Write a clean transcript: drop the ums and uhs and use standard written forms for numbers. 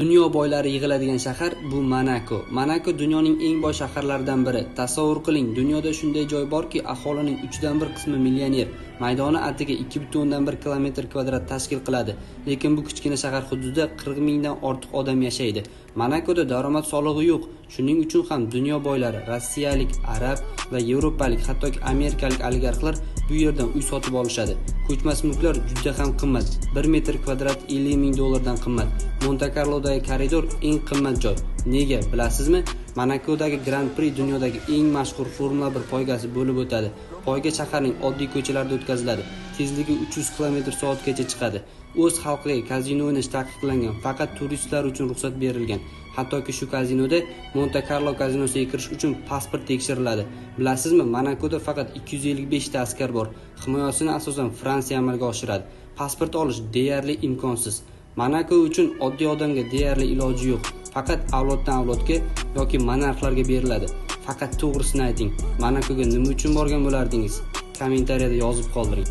Dunyo boylari yig'iladigan shahar bu Monako. Monako dunyoning eng boy shaharlaridan biri. Tasavvur qiling, dunyoda shunday joy borki, aholining 1/3 qismi millioner. Maydoni atigi 2,1 km² tashkil qiladi. Lekin bu kichkina shahar hududida 40 mingdan ortiq odam yashaydi. Monakoda daromad solig'i yo'q. Shuning uchun ham dunyo boylari, rossiyalik, arab va yevropalik, hattoki amerikalik oligarxlar bu yerdan uy sotib olishadi. Ko'chmas mulklar juda ham qimmat. 1 metr kvadrat 50 ming dollardan qimmat. Monte-Carlodagi koridor eng qimmat joy. Nega bilasizmi? Monakodagi Grand Prix dunyodagi eng mashhur Formula 1 poygasi bo'lib o'tadi. Poyga shaharning oddiy ko'chalarida o'tkaziladi. Tezligi 300 km/soatgacha chiqadi. O'z xalqiga kazino o'ynash taqiqlangan, faqat turistlar uchun ruxsat berilgan. Hattoki shu kazinoda Monte-Carlo kazinosiga kirish uchun pasport tekshiriladi. Bilasizmi, Monakoda faqat 255 ta askar bor. Himoyasini asosan Fransiya amalga oshiradi. Pasport olish deyarli imkonsiz. Monako uchun oddiy odamga deyarli iloji yo'q. Faqat avloddan avlodga yoki monarxlarga beriladi. Faqat to'g'risini ayting. Monakoga nima uchun borgan bo'lardingiz? Kommentariyada yozib qoldiring.